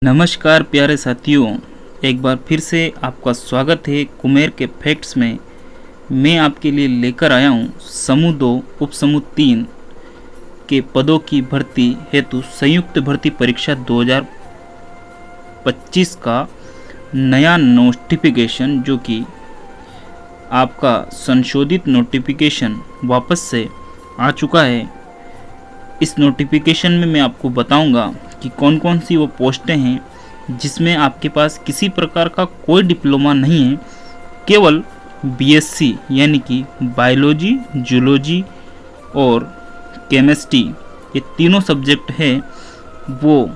नमस्कार प्यारे साथियों, एक बार फिर से आपका स्वागत है कुमेर के फैक्ट्स में। मैं आपके लिए लेकर आया हूँ समूह 2 उपसमूह 3 के पदों की भर्ती हेतु संयुक्त भर्ती परीक्षा 2025 का नया नोटिफिकेशन, जो कि आपका संशोधित नोटिफिकेशन वापस से आ चुका है। इस नोटिफिकेशन में मैं आपको बताऊंगा कि कौन कौन सी वो पोस्टें हैं जिसमें आपके पास किसी प्रकार का कोई डिप्लोमा नहीं है, केवल बीएससी यानी कि बायोलॉजी, जूलॉजी और केमिस्ट्री, ये तीनों सब्जेक्ट है। वो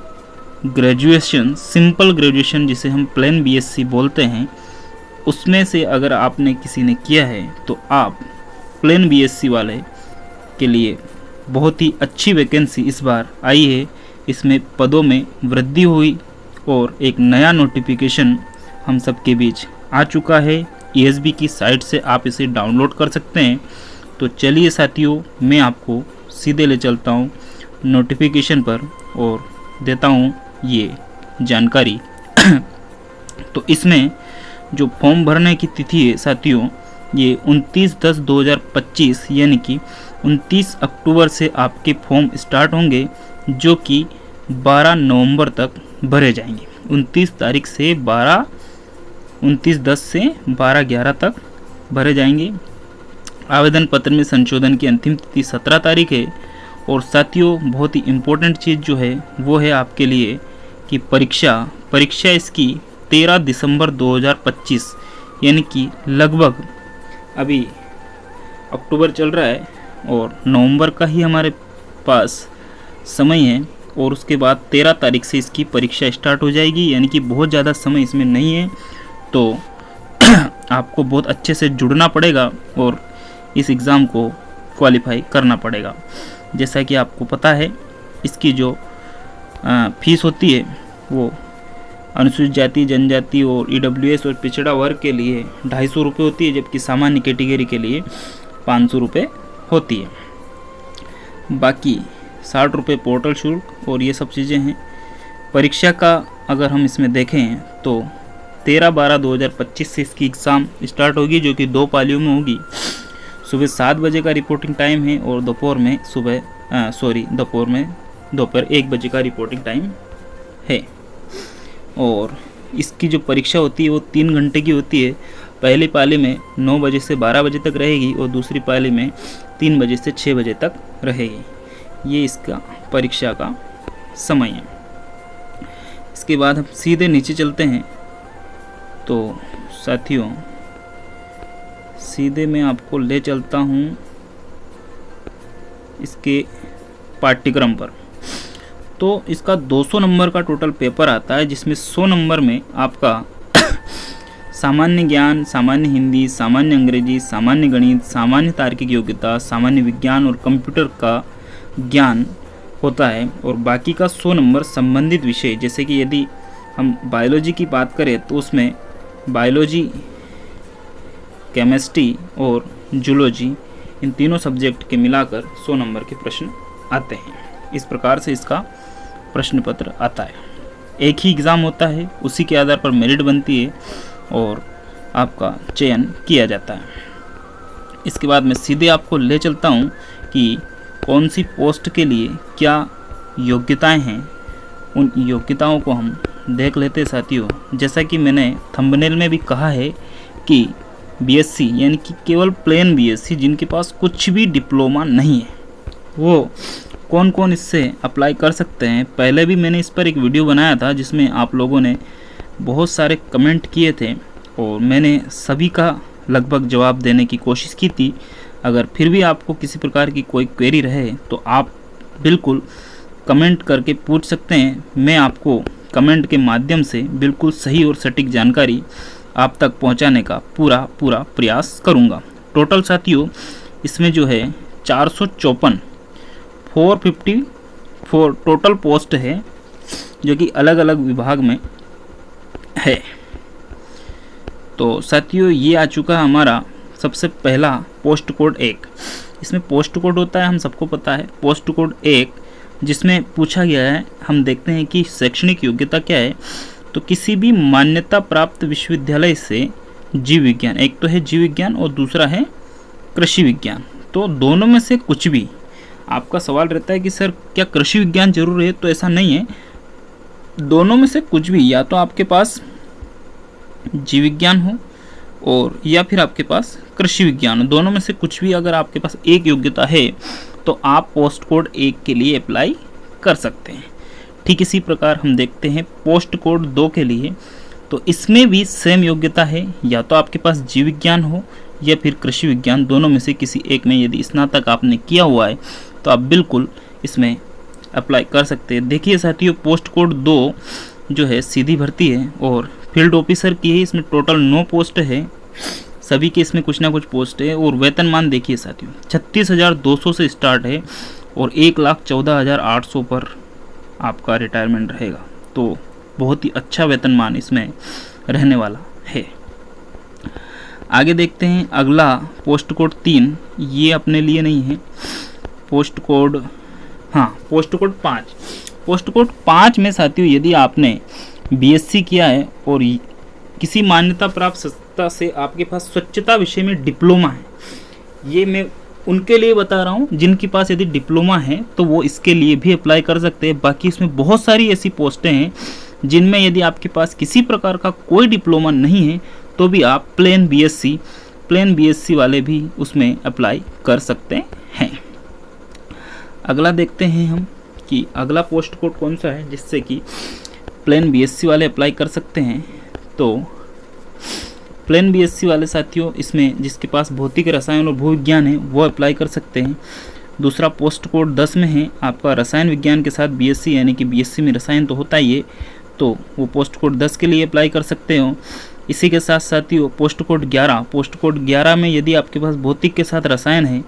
ग्रेजुएशन, सिंपल ग्रेजुएशन जिसे हम प्लेन बीएससी बोलते हैं, उसमें से अगर आपने किसी ने किया है तो आप प्लेन बीएससी वाले के लिए बहुत ही अच्छी वैकेंसी इस बार आई है। इसमें पदों में वृद्धि हुई और एक नया नोटिफिकेशन हम सबके बीच आ चुका है। ईएसबी की साइट से आप इसे डाउनलोड कर सकते हैं। तो चलिए साथियों, मैं आपको सीधे ले चलता हूँ नोटिफिकेशन पर और देता हूँ ये जानकारी। तो इसमें जो फॉर्म भरने की तिथि है साथियों, ये 29/10/2025 यानी कि 29 अक्टूबर से आपके फॉर्म स्टार्ट होंगे, जो कि 12 नवंबर तक भरे जाएंगे। 29 10 से 12/11 तक भरे जाएंगे। आवेदन पत्र में संशोधन की अंतिम तिथि 17 तारीख है। और साथियों, बहुत ही इम्पोर्टेंट चीज़ जो है वो है आपके लिए कि परीक्षा इसकी 13 दिसंबर 2025 यानी कि लगभग अभी अक्टूबर चल रहा है और नवंबर का ही हमारे पास समय है, और उसके बाद 13 तारीख से इसकी परीक्षा स्टार्ट हो जाएगी, यानी कि बहुत ज़्यादा समय इसमें नहीं है। तो आपको बहुत अच्छे से जुड़ना पड़ेगा और इस एग्ज़ाम को क्वालिफाई करना पड़ेगा। जैसा कि आपको पता है, इसकी जो फीस होती है वो अनुसूचित जाति, जनजाति और ईडब्ल्यूएस और पिछड़ा वर्ग के लिए 250 रुपये होती है, जबकि सामान्य कैटेगरी के लिए 500 रुपये होती है। बाकी 60 रुपये पोर्टल शुल्क और ये सब चीज़ें हैं। परीक्षा का अगर हम इसमें देखें तो 13/12/2025 से इसकी एग्ज़ाम स्टार्ट होगी, जो कि 2 पालियों में होगी। सुबह 7 बजे का रिपोर्टिंग टाइम है और दोपहर में 1 बजे का रिपोर्टिंग टाइम है। और इसकी जो परीक्षा होती है वो 3 घंटे की होती है। पहली पाली में 9 बजे से 12 बजे तक रहेगी और दूसरी पाली में 3 बजे से 6 बजे तक रहेगी। ये इसका परीक्षा का समय है। इसके बाद हम सीधे नीचे चलते हैं। तो साथियों, सीधे मैं आपको ले चलता हूँ इसके पाठ्यक्रम पर। तो इसका 200 नंबर का टोटल पेपर आता है, जिसमें 100 नंबर में आपका सामान्य ज्ञान, सामान्य हिंदी, सामान्य अंग्रेजी, सामान्य गणित, सामान्य तार्किक योग्यता, सामान्य विज्ञान और कंप्यूटर का ज्ञान होता है। और बाकी का 100 नंबर संबंधित विषय, जैसे कि यदि हम बायोलॉजी की बात करें तो उसमें बायोलॉजी, केमिस्ट्री और जूलॉजी, इन तीनों सब्जेक्ट के मिलाकर 100 नंबर के प्रश्न आते हैं। इस प्रकार से इसका प्रश्न पत्र आता है। एक ही एग्ज़ाम होता है, उसी के आधार पर मेरिट बनती है और आपका चयन किया जाता है। इसके बाद मैं सीधे आपको ले चलता हूँ कि कौन सी पोस्ट के लिए क्या योग्यताएं हैं। उन योग्यताओं को हम देख लेते हैं साथियों। जैसा कि मैंने थंबनेल में भी कहा है कि बीएससी यानी कि केवल प्लेन बीएससी, जिनके पास कुछ भी डिप्लोमा नहीं है, वो कौन कौन इससे अप्लाई कर सकते हैं। पहले भी मैंने इस पर एक वीडियो बनाया था जिसमें आप लोगों ने बहुत सारे कमेंट किए थे और मैंने सभी का लगभग जवाब देने की कोशिश की थी। अगर फिर भी आपको किसी प्रकार की कोई क्वेरी रहे तो आप बिल्कुल कमेंट करके पूछ सकते हैं। मैं आपको कमेंट के माध्यम से बिल्कुल सही और सटीक जानकारी आप तक पहुंचाने का पूरा प्रयास करूंगा। टोटल साथियों, इसमें जो है 454 टोटल पोस्ट है, जो कि अलग अलग विभाग में है। तो साथियों, ये आ चुका है हमारा सबसे पहला पोस्ट कोड 1। इसमें पोस्ट कोड होता है, हम सबको पता है, पोस्ट कोड 1 जिसमें पूछा गया है, हम देखते हैं कि शैक्षणिक योग्यता क्या है। तो किसी भी मान्यता प्राप्त विश्वविद्यालय से जीव विज्ञान, एक तो है जीव विज्ञान और दूसरा है कृषि विज्ञान, तो दोनों में से कुछ भी। आपका सवाल रहता है कि सर क्या कृषि विज्ञान जरूर है, तो ऐसा नहीं है, दोनों में से कुछ भी, या तो आपके पास जीव विज्ञान हो और या फिर आपके पास कृषि विज्ञान हो, दोनों में से कुछ भी अगर आपके पास एक योग्यता है तो आप पोस्ट कोड 1 के लिए अप्लाई कर सकते हैं। ठीक इसी प्रकार हम देखते हैं पोस्ट कोड 2 के लिए, तो इसमें भी सेम योग्यता है, या तो आपके पास जीव विज्ञान हो या फिर कृषि विज्ञान, दोनों में से किसी एक में यदि स्नातक आपने किया हुआ है तो आप बिल्कुल इसमें अप्लाई कर सकते हैं। देखिए साथियों, पोस्ट कोड 2 जो है सीधी भर्ती है और फील्ड ऑफिसर की है, इसमें टोटल 9 पोस्ट है, सभी के इसमें कुछ ना कुछ पोस्ट है। और वेतनमान देखिए साथियों, 36,200 से स्टार्ट है और 1,14,800 पर आपका रिटायरमेंट रहेगा, तो बहुत ही अच्छा वेतनमान इसमें रहने वाला है। आगे देखते हैं अगला पोस्ट कोड 3, ये अपने लिए नहीं है। Post code 5। पोस्ट कोड 5 में साथियों, यदि आपने बीएससी किया है और किसी मान्यता प्राप्त संस्था से आपके पास स्वच्छता विषय में डिप्लोमा है, ये मैं उनके लिए बता रहा हूँ जिनके पास यदि डिप्लोमा है तो वो इसके लिए भी अप्लाई कर सकते हैं। बाकी इसमें बहुत सारी ऐसी पोस्टें हैं जिनमें यदि आपके पास किसी प्रकार का कोई डिप्लोमा नहीं है तो भी आप प्लेन बीएससी वाले भी उसमें अप्लाई कर सकते हैं। अगला देखते हैं हम कि अगला पोस्ट कोड कौन सा है जिससे कि प्लेन बीएससी वाले अप्लाई कर सकते हैं। तो प्लेन बीएससी वाले साथियों, इसमें जिसके पास भौतिक रसायन और भूविज्ञान है वो अप्लाई कर सकते हैं। दूसरा पोस्ट कोड 10 में है आपका रसायन विज्ञान के साथ बीएससी, यानी कि बीएससी में रसायन तो होता ही है, तो वो पोस्ट कोड 10 के लिए अप्लाई कर सकते हो। इसी के साथ साथियों पोस्ट कोड 11 में यदि आपके पास भौतिक के साथ रसायन है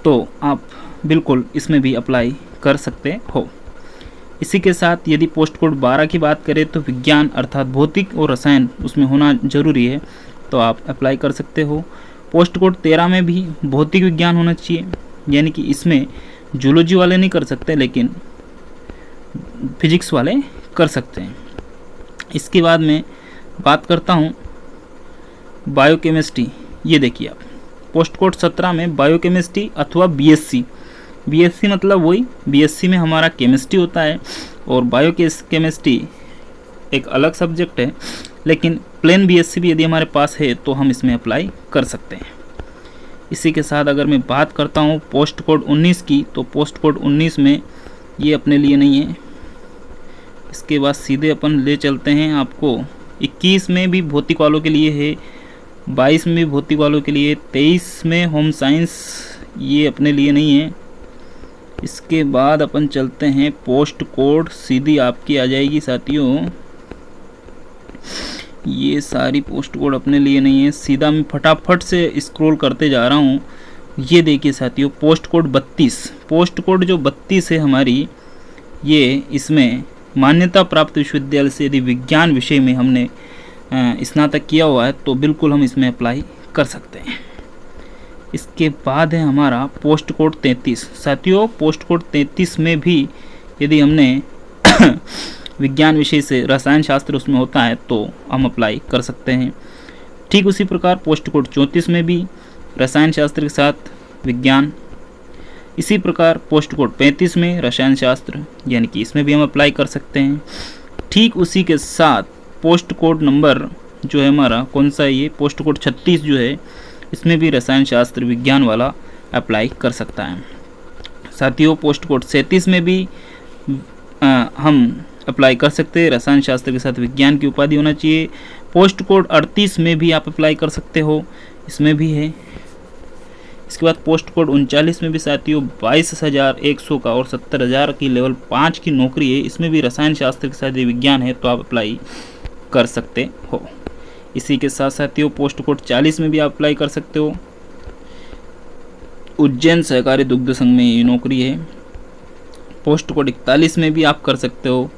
तो आप बिल्कुल इसमें भी अप्लाई कर सकते हो। इसी के साथ यदि पोस्ट कोड 12 की बात करें तो विज्ञान अर्थात भौतिक और रसायन उसमें होना जरूरी है, तो आप अप्लाई कर सकते हो। पोस्ट कोड 13 में भी भौतिक विज्ञान होना चाहिए, यानी कि इसमें जूलॉजी वाले नहीं कर सकते लेकिन फिजिक्स वाले कर सकते हैं। इसके बाद में बात करता हूँ बायोकेमिस्ट्री। ये देखिए आप, पोस्ट कोड 17 में बायोकेमिस्ट्री अथवा बीएससी मतलब वही, बीएससी में हमारा केमिस्ट्री होता है और बायोकेमिस्ट्री एक अलग सब्जेक्ट है, लेकिन प्लेन बीएससी भी यदि हमारे पास है तो हम इसमें अप्लाई कर सकते हैं। इसी के साथ अगर मैं बात करता हूँ पोस्ट कोड 19 की, तो पोस्ट कोड 19 में ये अपने लिए नहीं है। इसके बाद सीधे अपन ले चलते हैं आपको 21 में भी भौतिक वालों के लिए है, 22 में भी भौतिक वालों के लिए, 23 में होम साइंस, ये अपने लिए नहीं है। इसके बाद अपन चलते हैं पोस्ट कोड, सीधी आपकी आ जाएगी साथियों, ये सारी पोस्ट कोड अपने लिए नहीं है। सीधा मैं फटाफट से स्क्रॉल करते जा रहा हूँ। ये देखिए साथियों पोस्ट कोड 32, पोस्ट कोड जो 32 है हमारी, ये इसमें मान्यता प्राप्त विश्वविद्यालय से यदि विज्ञान विषय में हमने स्नातक किया हुआ है तो बिल्कुल हम इसमें अप्लाई कर सकते हैं। इसके बाद है हमारा पोस्ट कोड 33। साथियों पोस्ट कोड 33 में भी यदि हमने विज्ञान विषय से रसायन शास्त्र उसमें होता है तो हम अप्लाई कर सकते हैं। ठीक उसी प्रकार पोस्ट कोड 34 में भी रसायन शास्त्र के साथ विज्ञान। इसी प्रकार पोस्ट कोड 35 में रसायन शास्त्र, यानी कि इसमें भी हम अप्लाई कर सकते हैं। ठीक उसी के साथ पोस्ट कोड नंबर जो है हमारा कौन सा है, ये पोस्ट कोड 36 जो है, इसमें भी रसायन शास्त्र विज्ञान वाला अप्लाई कर सकता है। साथियों पोस्ट कोड 37 में भी हम अप्लाई कर सकते हैं, रसायन शास्त्र के साथ विज्ञान की उपाधि होना चाहिए। पोस्ट कोड 38 में भी आप अप्लाई कर सकते हो, इसमें भी है। इसके बाद पोस्ट कोड 39 में भी साथियों 22,100 का और 70,000 की लेवल 5 की नौकरी है, इसमें भी रसायन शास्त्र के साथ विज्ञान है तो आप अप्लाई कर सकते हो। इसी के साथ साथियों पोस्ट कोड 40 में भी आप अप्लाई कर सकते हो, उज्जैन सहकारी दुग्ध संघ में ये नौकरी है। पोस्ट कोड 41 में भी आप कर सकते हो।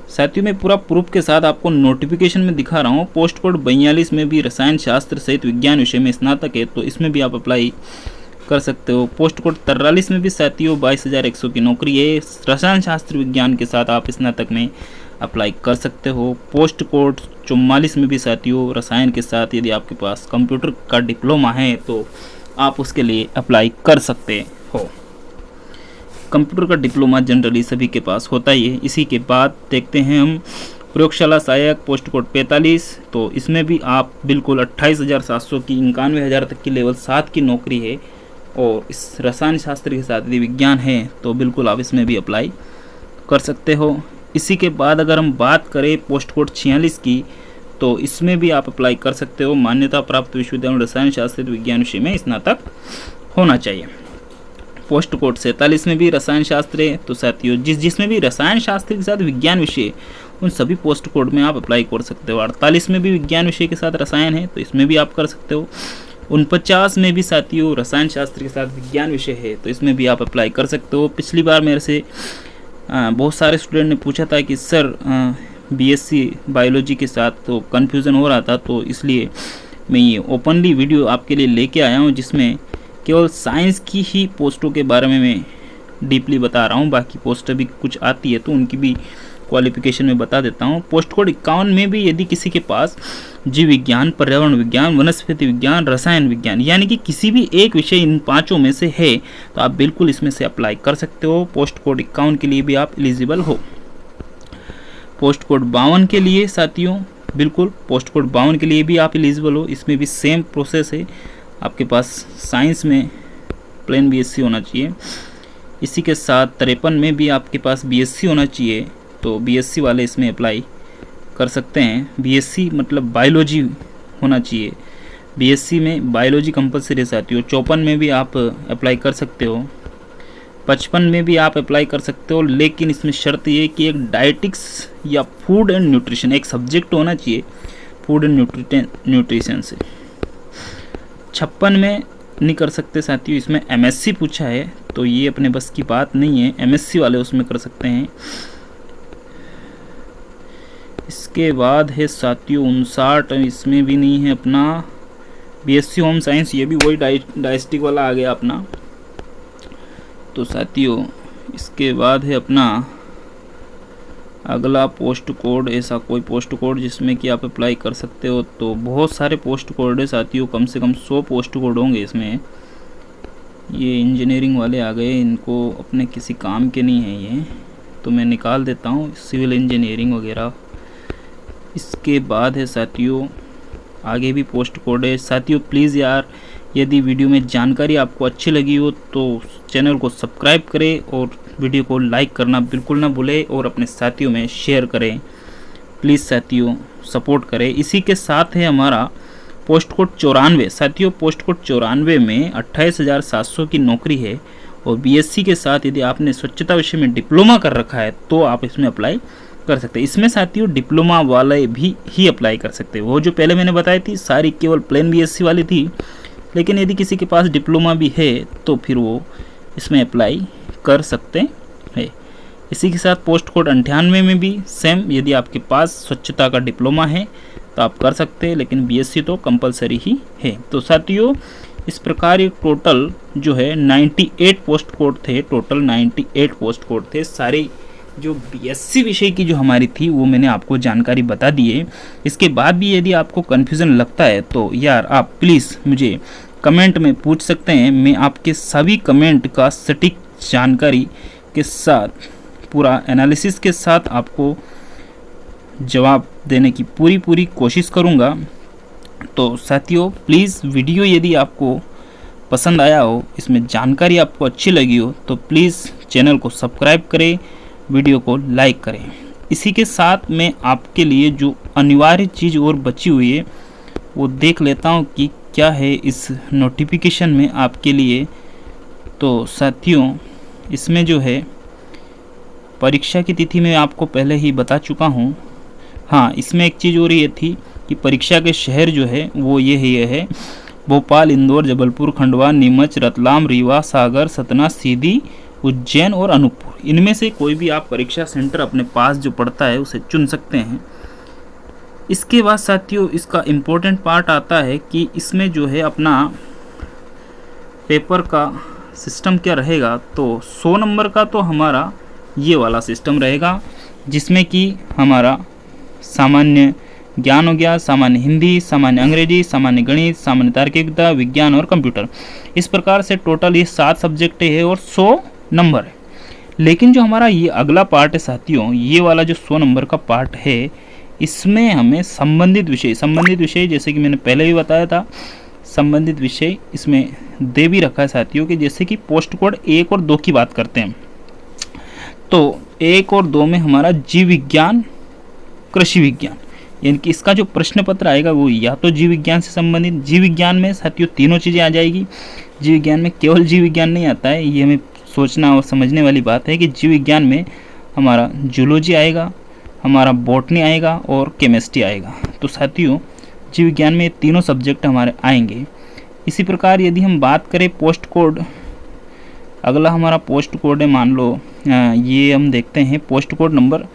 साथियों मैं पूरा प्रूफ के साथ आपको नोटिफिकेशन में दिखा रहा हूँ। पोस्ट कोड 42 में भी रसायन शास्त्र सहित विज्ञान विषय में स्नातक है तो इसमें भी आप अप्लाई कर सकते हो। पोस्ट कोड 43 में भी साथियों 22,100 की नौकरी है। रसायन शास्त्र विज्ञान के साथ आप स्नातक में अप्लाई कर सकते हो। पोस्ट कोड 44 में भी साथियों रसायन के साथ यदि आपके पास कंप्यूटर का डिप्लोमा है तो आप उसके लिए अप्लाई कर सकते हो। कंप्यूटर का डिप्लोमा जनरली सभी के पास होता ही है। इसी के बाद देखते हैं हम प्रयोगशाला सहायक पोस्ट कोड 45, तो इसमें भी आप बिल्कुल 28,700 की 91,000 तक की लेवल 7 की नौकरी है और इस रसायन शास्त्र के साथ यदि विज्ञान है तो बिल्कुल आप इसमें भी अप्लाई कर सकते हो। इसी के बाद अगर हम बात करें पोस्ट कोड 46 की, तो इसमें भी आप अप्लाई कर सकते हो। मान्यता प्राप्त विश्वविद्यालय रसायन शास्त्र विज्ञान विषय में स्नातक होना चाहिए। पोस्ट कोड 47 में भी रसायन शास्त्र है, तो साथियों जिसमें भी रसायन शास्त्र के साथ विज्ञान विषय उन सभी पोस्ट कोड में आप अप्लाई कर सकते हो। 48 में भी विज्ञान विषय के साथ रसायन है, तो इसमें भी आप कर सकते हो। 49 में भी साथियों रसायन शास्त्र के साथ विज्ञान विषय है, तो इसमें भी आप अप्लाई कर सकते हो। पिछली बार मेरे से बहुत सारे स्टूडेंट ने पूछा था कि सर बीएससी बायोलॉजी के साथ तो कन्फ्यूज़न हो रहा था, तो इसलिए मैं ये ओपनली वीडियो आपके लिए लेके आया हूँ जिसमें केवल साइंस की ही पोस्टों के बारे में मैं डीपली बता रहा हूँ। बाकी पोस्ट भी कुछ आती है तो उनकी भी क्वालिफिकेशन में बता देता हूँ। पोस्ट कोड 51 में भी यदि किसी के पास जीव विज्ञान, पर्यावरण विज्ञान, वनस्पति विज्ञान, रसायन विज्ञान यानी कि किसी भी एक विषय इन पांचों में से है तो आप बिल्कुल इसमें से अप्लाई कर सकते हो। पोस्ट कोड 51 के लिए भी आप एलिजिबल हो। पोस्ट कोड 52 के लिए साथियों बिल्कुल पोस्ट कोड 52 के लिए भी आप एलिजिबल हो। इसमें भी सेम प्रोसेस है, आपके पास साइंस में प्लेन बीएससी होना चाहिए। इसी के साथ 53 में भी आपके पास बीएससी होना चाहिए, तो बीएससी वाले इसमें अप्लाई कर सकते हैं। बीएससी मतलब बायोलॉजी होना चाहिए, बीएससी में बायोलॉजी कंपलसरी साथियों। 54 में भी आप अप्लाई कर सकते हो। 55 में भी आप अप्लाई कर सकते हो, लेकिन इसमें शर्त ये कि एक डाइटिक्स या फूड एंड न्यूट्रिशन एक सब्जेक्ट होना चाहिए फूड एंड न्यूट्रिशन से। 56 में नहीं कर सकते साथियों, इसमें एमएससी पूछा है तो ये अपने बस की बात नहीं है। एमएससी वाले उसमें कर सकते हैं। इसके बाद है साथियों 59, इसमें भी नहीं है अपना बीएससी होम साइंस, ये भी वही डाइस्टिक वाला आ गया अपना। तो साथियों इसके बाद है अपना अगला पोस्ट कोड, ऐसा कोई पोस्ट कोड जिसमें कि आप अप्लाई कर सकते हो। तो बहुत सारे पोस्ट कोड है साथियों, कम से कम 100 पोस्ट कोड होंगे इसमें। ये इंजीनियरिंग वाले आ गए, इनको अपने किसी काम के नहीं है ये, तो मैं निकाल देता हूँ। सिविल इंजीनियरिंग वगैरह। इसके बाद है साथियों आगे भी पोस्ट कोड है। साथियों प्लीज़ यार यदि वीडियो में जानकारी आपको अच्छी लगी हो तो चैनल को सब्सक्राइब करें और वीडियो को लाइक करना बिल्कुल ना भूलें और अपने साथियों में शेयर करें। प्लीज़ साथियों सपोर्ट करें। इसी के साथ है हमारा पोस्ट कोड 94 साथियों। पोस्ट कोड 94 में 28,700 की नौकरी है और बीएससी के साथ यदि आपने स्वच्छता विषय में डिप्लोमा कर रखा है तो आप इसमें अप्लाई कर सकते हैं। इसमें साथियों डिप्लोमा वाले भी ही अप्लाई कर सकते हैं। वो जो पहले मैंने बताई थी सारी केवल प्लेन बीएससी वाली थी, लेकिन यदि किसी के पास डिप्लोमा भी है तो फिर वो इसमें अप्लाई कर सकते हैं। इसी के साथ पोस्ट कोड 98 में भी सेम, यदि आपके पास स्वच्छता का डिप्लोमा है तो आप कर सकते हैं, लेकिन बीएससी तो कंपलसरी ही है। तो साथियों इस प्रकार ये टोटल जो है 98 पोस्ट कोड थे, टोटल 98 पोस्ट कोड थे। सारी जो बीएससी विषय की जो हमारी थी वो मैंने आपको जानकारी बता दी है। इसके बाद भी यदि आपको कन्फ्यूज़न लगता है तो यार आप प्लीज़ मुझे कमेंट में पूछ सकते हैं। मैं आपके सभी कमेंट का सटीक जानकारी के साथ पूरा एनालिसिस के साथ आपको जवाब देने की पूरी कोशिश करूँगा। तो साथियों प्लीज़ वीडियो यदि आपको पसंद आया हो, इसमें जानकारी आपको अच्छी लगी हो तो प्लीज़ चैनल को सब्सक्राइब करें, वीडियो को लाइक करें। इसी के साथ मैं आपके लिए जो अनिवार्य चीज़ और बची हुई है वो देख लेता हूँ कि क्या है इस नोटिफिकेशन में आपके लिए। तो साथियों इसमें जो है परीक्षा की तिथि मैं आपको पहले ही बता चुका हूँ। हाँ, इसमें एक चीज़ और ये थी कि परीक्षा के शहर जो है वो ये है भोपाल, इंदौर, जबलपुर, खंडवा, नीमच, रतलाम, रीवा, सागर, सतना, सीधी, उज्जैन और अनूपपुर। इनमें से कोई भी आप परीक्षा सेंटर अपने पास जो पड़ता है उसे चुन सकते हैं। इसके बाद साथियों इसका इम्पोर्टेंट पार्ट आता है कि इसमें जो है अपना पेपर का सिस्टम क्या रहेगा, तो 100 नंबर का तो हमारा ये वाला सिस्टम रहेगा, जिसमें कि हमारा सामान्य ज्ञान हो गया, सामान्य हिंदी, सामान्य अंग्रेजी, सामान्य गणित, सामान्य तार्किकता, विज्ञान और कंप्यूटर। इस प्रकार से टोटल ये 7 सब्जेक्ट है और 100 नंबर है। लेकिन जो हमारा ये अगला पार्ट है साथियों, ये वाला जो 100 नंबर का पार्ट है, इसमें हमें संबंधित विषय जैसे कि मैंने पहले भी बताया था, संबंधित विषय इसमें दे भी रखा है साथियों कि जैसे कि पोस्ट कोड 1 और 2 की बात करते हैं, तो 1 और 2 में हमारा जीव विज्ञान, कृषि विज्ञान, यानी कि इसका जो प्रश्न पत्र आएगा वो या तो जीव विज्ञान से संबंधित, जीव विज्ञान में साथियों तीनों चीज़ें आ जाएगी। जीव विज्ञान में केवल जीव विज्ञान नहीं आता है, ये हमें सोचना और समझने वाली बात है कि जीव विज्ञान में हमारा जूलॉजी आएगा, हमारा बॉटनी आएगा और केमिस्ट्री आएगा। तो साथियों जीव विज्ञान में तीनों सब्जेक्ट हमारे आएंगे। इसी प्रकार यदि हम बात करें पोस्ट कोड, अगला हमारा पोस्ट कोड है, मान लो ये हम देखते हैं पोस्ट कोड नंबर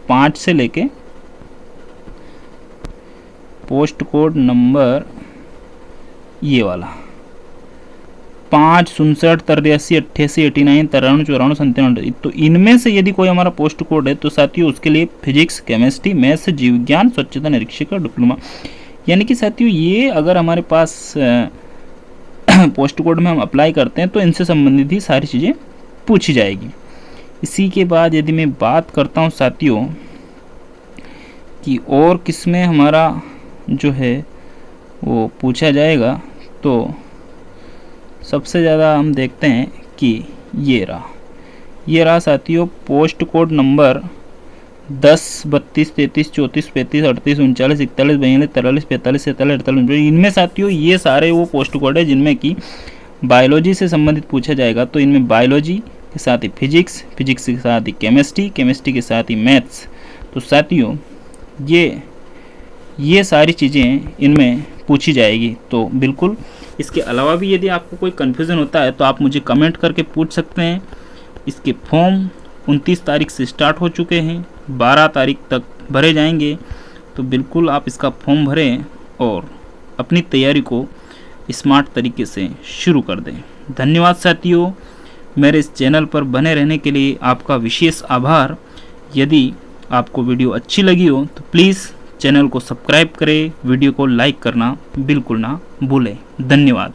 5 से लेके पोस्ट कोड नंबर ये वाला 5, 67, 83, 88, 89, 93, 94, 97। तो इनमें से यदि कोई हमारा पोस्ट कोड है तो साथियों उसके लिए फिजिक्स, केमिस्ट्री, मैथ्स, जीव विज्ञान, स्वच्छता निरीक्षक का डिप्लोमा। यानी कि साथियों ये अगर हमारे पास पोस्ट कोड में हम अप्लाई करते हैं तो इनसे संबंधित ही सारी चीज़ें पूछी जाएगी। इसी के बाद यदि मैं बात करता हूँ साथियों कि और किस में हमारा जो है वो पूछा जाएगा, तो सबसे ज़्यादा हम देखते हैं कि ये रहा साथियों पोस्ट कोड नंबर 10, 32, 33, 34, 35, 38, 39, 41, 42, 43, 45, 47, 48। इनमें साथियों ये सारे वो पोस्ट कोड है जिनमें कि बायोलॉजी से संबंधित पूछा जाएगा। तो इनमें बायोलॉजी के साथ ही फिजिक्स के साथ ही केमिस्ट्री के साथ ही मैथ्स। तो साथियों ये सारी चीज़ें इनमें पूछी जाएगी। तो बिल्कुल इसके अलावा भी यदि आपको कोई कन्फ्यूज़न होता है तो आप मुझे कमेंट करके पूछ सकते हैं। इसके फॉर्म 29 तारीख से स्टार्ट हो चुके हैं, 12 तारीख तक भरे जाएंगे। तो बिल्कुल आप इसका फॉर्म भरें और अपनी तैयारी को स्मार्ट तरीके से शुरू कर दें। धन्यवाद साथियों, मेरे इस चैनल पर बने रहने के लिए आपका विशेष आभार। यदि आपको वीडियो अच्छी लगी हो तो प्लीज़ चैनल को सब्सक्राइब करें, वीडियो को लाइक करना बिल्कुल ना भूलें। धन्यवाद।